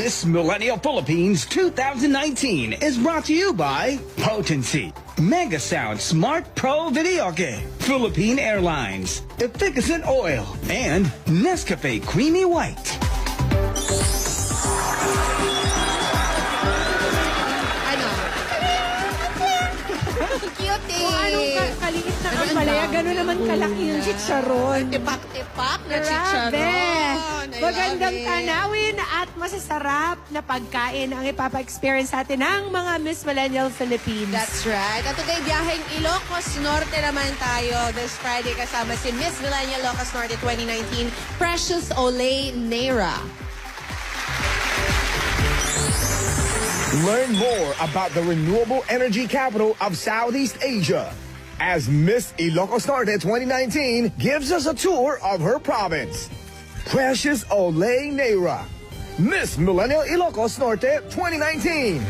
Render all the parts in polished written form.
Miss Millennial Philippines 2019 is brought to you by Potency, Mega Sound Smart Pro Videoke, Philippine Airlines, Efficacent Oil, and Nescafe Creamy White. Cute Kung anong kaliit na ang palaya, gano'n naman kalaki yung chicharon. Tipak-tipak na Grabe! chicharon. Magandang tanawin at masasarap na pagkain ang ipapa-experience natin ng mga Miss Millennial Philippines. That's right. At today, biyaheng Ilocos Norte naman tayo. This Friday kasama si Miss Millennial Ilocos Norte 2019, Precious Olay Neira. Learn more about the renewable energy capital of Southeast Asia as Miss Ilocos Norte 2019 gives us a tour of her province. Precious Olay Neira, Miss Millennial Ilocos Norte 2019.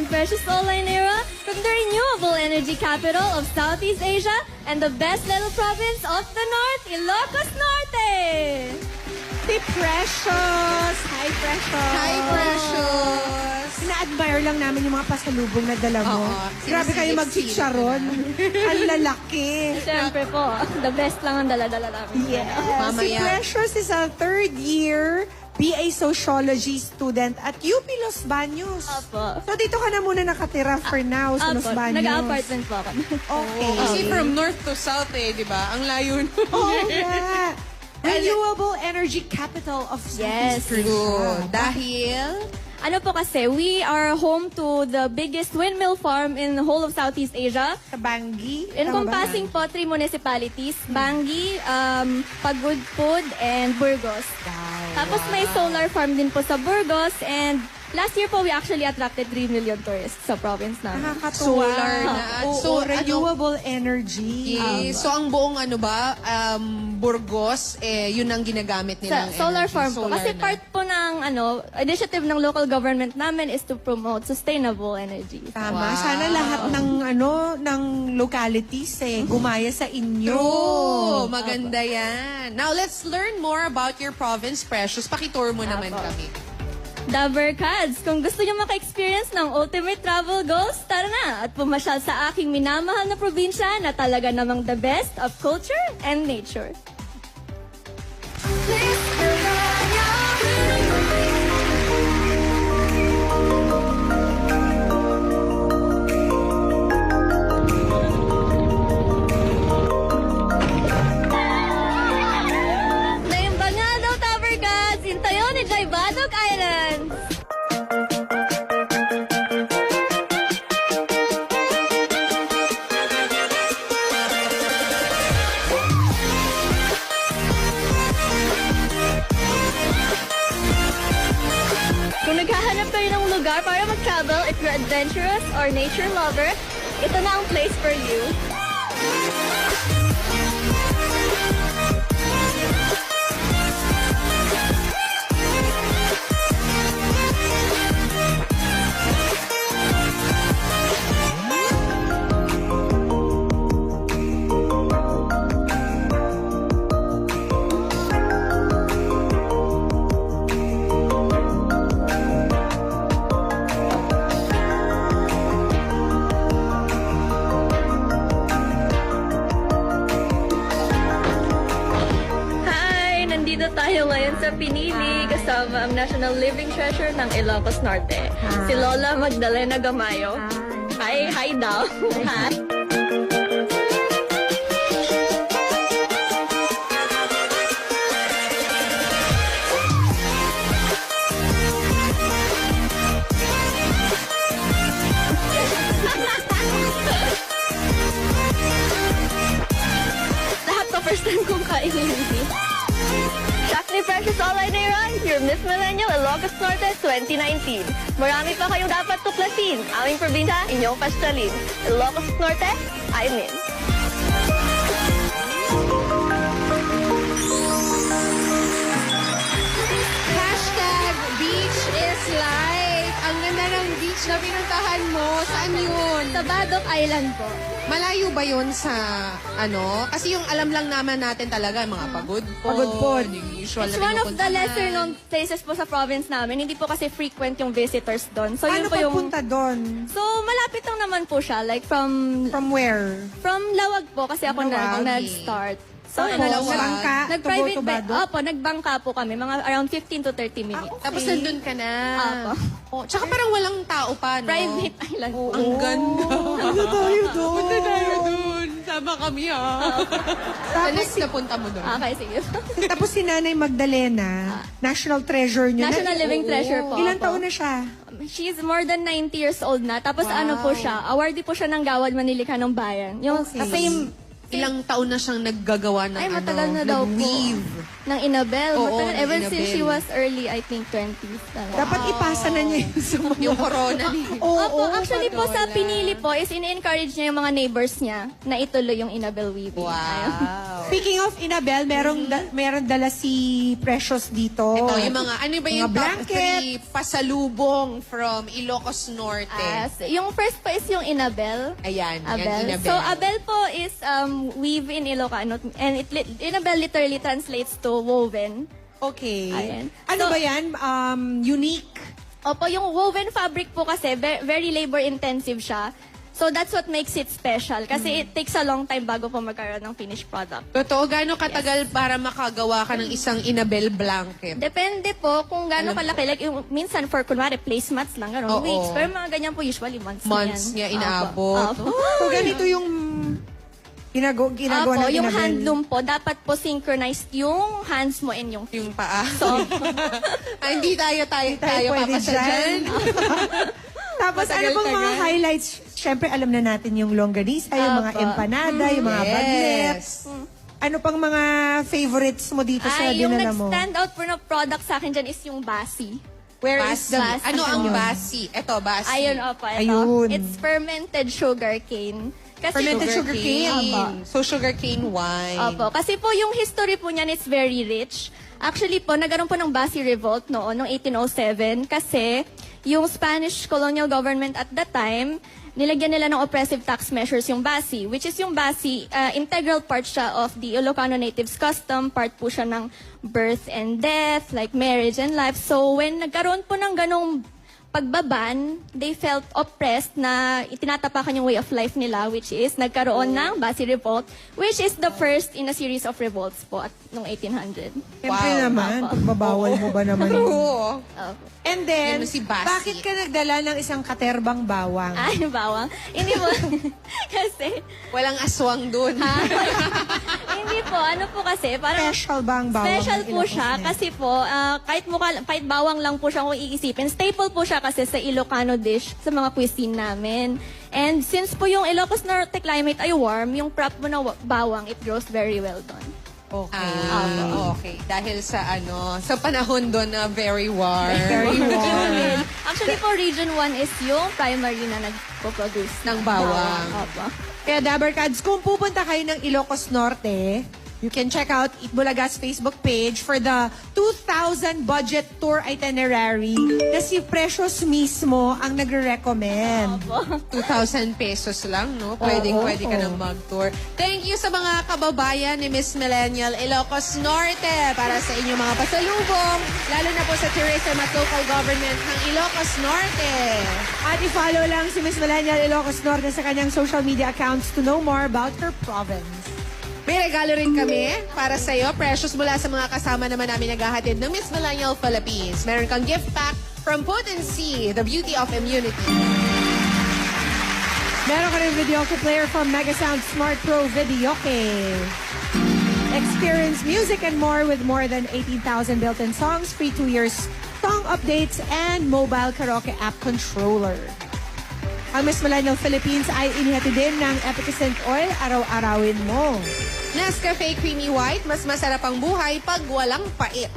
Precious Olay Neira from the renewable energy capital of Southeast Asia and the best little province of the North, Ilocos Norte. Si Precious! Hi, Precious! Hi, Precious! Ina-admire lang namin yung mga pasalubong na dala mo. Oo. Grabe kayo mag-chicharon. Ang lalaki. Siyempre po, the best lang ang dala-dala namin. Yes. Si Mamaya. Precious is a third year BA Sociology student at UP Los Baños. Opo. So dito ka na muna nakatira for now sa Los Opo, Baños. nag-apartment po ako. Okay. Kasi from north to south di ba? Ang layo nun. Oo nga. Renewable Energy Capital of Yes. Southeast Asia. Good. Dahil... Ano po kasi, we are home to the biggest windmill farm in the whole of Southeast Asia. Sa Bangi. Encompassing po 3 municipalities, Bangi, Pagudpud, and Burgos. Tapos may solar farm din po sa Burgos, and last year po we actually attracted 3 million tourists sa province namin. Nakakatuwa. Solar na. Oo, So, renewable energy. So, ang buong Burgos, yun ang ginagamit Sa nilang solar energy. farm po. Solar Kasi na. part po ng initiative ng local government namin is to promote sustainable energy. Tama. Wow. Sana lahat ng localities gumaya sa inyo. True. Maganda yan. Now, let's learn more about your province, Precious. Pakitour mo naman kami. Dabarkads, kung gusto niyo maka-experience ng ultimate travel goals, tara na at pumasyal sa aking minamahal na probinsya na talaga namang the best of culture and nature. Naimbangado, Dabarkads! Intayo ni Jaibadog Islands! Kung naghahanap kayo ng lugar para mag-travel, if you're adventurous or nature lover, ito na ang place for you. Nandito tayo ngayon sa Pinili kasama ang National Living Treasure ng Ilocos Norte, si Lola Magdalena Gamayo. Hi daw. Hi. Lahat to first time kong kainin. Shakti Precious Olay Neira, your Miss Millennial Ilocos Norte 2019. Marami pa kayong dapat tuklasin. Aming probinsya, inyong pasyalin. Ilocos Norte, I'm in. saan yun? Sa Badok Island po. Malayo ba yun sa, ano? Kasi yung alam lang naman natin talaga, mga pagudpod. Pagudpod. Yung usual It's na one of the pinupuntahan. lesser known places po sa province namin. Hindi po kasi frequent yung visitors doon. So Ano yun po yung... papunta doon? So malapit lang naman po siya. Like from From where? Lawag po kasi ako Lawag. nag-start. So, Tapos, ano, sa bangka? nag-private To go to ba? Badok? Opo, nagbangka po kami. Mga around 15 to 30 minutes. Tapos nandun ka na. Apo. Oh, tsaka parang walang tao pa, no? Private island po. Ang ganda. Ano tayo doon? Punta tayo dun. Sama kami, ha? Sa next na punta mo dun. Okay, sige. Tapos si Nanay Magdalena, national treasure niyo. National Living Treasure po. Ilang Opo. taon na siya? She's more than 90 years old na. Tapos ano po siya, awardee po siya ng Gawad Manilikha ng Bayan. Yung same... Ilang taon na siyang naggagawa ng Ay, matagal na daw po. nag-weave. Ng Inabel. Oo, Matagal. ng Ever since Inabel. she was early, I think, 20s. Talaga. Dapat ipasa na niya yun sa mga... Yung corona. Opo, actually po sa pinili po is ini-encourage niya yung mga neighbors niya na ituloy yung Inabel weaving. Ayun. Wow. Speaking of Inabel, meron dala si Precious dito. Ito, yung mga, ano ba yung Mga top blanket. 3 pasalubong from Ilocos Norte? Yung first po is yung Inabel. Ayan, yan, Abel. Inabel. So, Abel po is weave in Ilocano. And Inabel literally translates to woven. Okay. Ayan. Ano So- ba yan? Unique? Opo, yung woven fabric po kasi, very labor-intensive siya. So, that's what makes it special. Kasi it takes a long time bago po magkaroon ng finished product. Totoo, gaano katagal para makagawa ka ng isang Inabel blanket? Depende po kung gaano kalaki. Like, yung, minsan for, kunwari, placemats lang, gano'n, Oo. weeks. Pero mga ganyan po, usually months na yan. Months niya inaabot. Opo. So, ganito yung ginagawa Opo, ng yung Inabel. handloom po, dapat po synchronized yung hands mo and yung Yung paa. So, Hindi tayo tayo pwede papasa dyan. dyan. Tapos ano bang mga Matagal-tagal. highlights? Siyempre, alam na natin yung longganisa, yung mga Opo. empanada, yung mga Yes. bagnets. Ano pang mga favorites mo dito sa yung dinala mo? nag-stand out po na product sa akin dyan is yung basi. Where is the... Basi. Ano ang Ayun. basi? Ito, basi. Ayun, opo, ito. Ayun. It's fermented sugar cane. Kasi Fermented sugar cane. Opo. So, sugarcane wine. Opo. Kasi po yung history po niyan is very rich. Actually po, nagkaroon po ng Basi Revolt noong 1807 kasi yung Spanish colonial government at that time, nilagyan nila ng oppressive tax measures yung Basi, which is yung Basi, integral part siya of the Ilocano natives custom, part po siya ng birth and death, like marriage and life. So when nagkaroon po ng ganong pagbaban, they felt oppressed na itinatapakan yung way of life nila, which is nagkaroon ng Basi Revolt, which is the first in a series of revolts po at noong 1800. Siyempre Wow. naman, pagbabawal mo ba naman yun? Oo. Opo. And then, Yan si Basi. bakit ka nagdala ng isang katerbang bawang? Ay, bawang. Hindi po. Kasi, Walang aswang dun. hindi po. Ano po kasi, parang Special ba ang bawang? special ng po Ilocos siya Norte? kasi po, kahit bawang lang po siya kung iisipin, staple po siya kasi sa Ilocano dish sa mga cuisine namin. And since po yung Ilocos Norte climate ay warm, yung prop mo na bawang, it grows very well doon. Okay. Okay. Dahil sa sa panahon doon na very warm. Very warm. Humid. Actually po, Region 1 is yung primary na nagpo-produce Ng bawang. Opo. Kaya Dabarkads, kung pupunta kayo ng Ilocos Norte, you can check out Eat Bulaga's Facebook page for the 2,000 budget tour itinerary na si Precious mismo ang nagre-recommend. 2,000 pesos lang, no? Pwede ka nang mag-tour. Thank you sa mga kababayan ni Miss Millennial Ilocos Norte para sa inyong mga pasalubong, lalo na po sa tourism at local government ng Ilocos Norte. At i-follow lang si Miss Millennial Ilocos Norte sa kanyang social media accounts to know more about her province. May regalo rin kami para sa iyo, Precious, mula sa mga kasama naman namin naghahatid ng Miss Millennial Philippines. Meron kang gift pack from Potency, the beauty of immunity. Meron ka rin videoke player from Megasound Smart Pro Videoke. Experience music and more with more than 18,000 built-in songs, free 2 years song updates, and mobile karaoke app controller. Ang Miss Millennial Philippines ay inihati din ng Efficacent Oil, araw-arawin mo. Nescafe Creamy White, mas masarap ang buhay pag walang pait.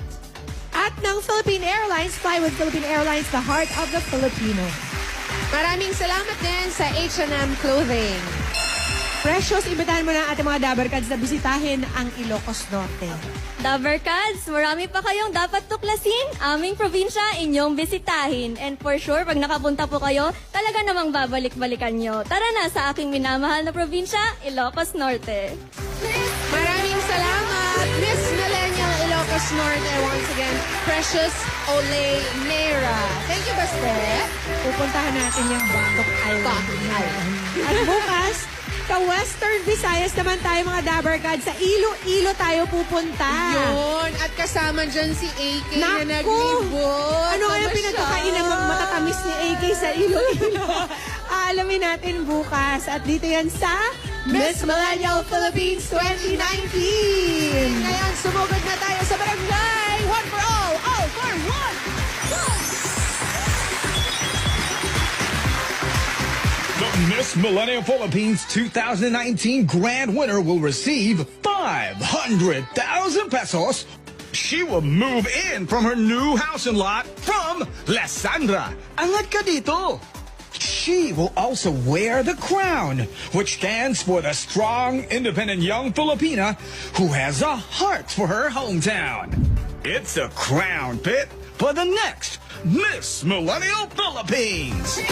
At ng Philippine Airlines, fly with Philippine Airlines, the heart of the Filipino. Maraming salamat din sa H&M Clothing. Precious, imbitahan mo na ang ating mga Dabarkads na bisitahin ang Ilocos Norte. Dabarkads, marami pa kayong dapat tuklasin. Aming probinsya, inyong bisitahin. And for sure, pag nakapunta po kayo, talaga namang babalik-balikan nyo. Tara na sa aking minamahal na probinsya, Ilocos Norte. Maraming salamat, Miss Millennial Ilocos Norte. Once again, Precious Olay Nera. Thank you, Baste. Pupuntahan natin yung Batok Island. At bukas, ka-Western Visayas naman tayo mga Dabarkads. Sa Iloilo tayo pupunta. Yun. At kasama dyan si AK na Naku! naglibot. Ano kaya pinagkakain ng matatamis ni AK sa Iloilo? Aalamin natin bukas. At dito yan sa Miss Millennial Philippines 2019. Ngayon, sumugod na tayo sa barangay. One for all for one. The Miss Millennium Philippines 2019 grand winner will receive 500,000 pesos. She will move in from her new house and lot from Lesandra. Angat ka dito. She will also wear the crown, which stands for the strong, independent young Filipina who has a heart for her hometown. It's a crown pit for the next Miss Millennial Philippines.